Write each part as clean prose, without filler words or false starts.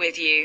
with you.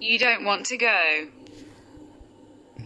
You don't want to go.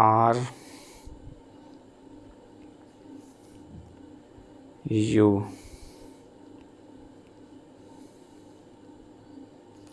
R U.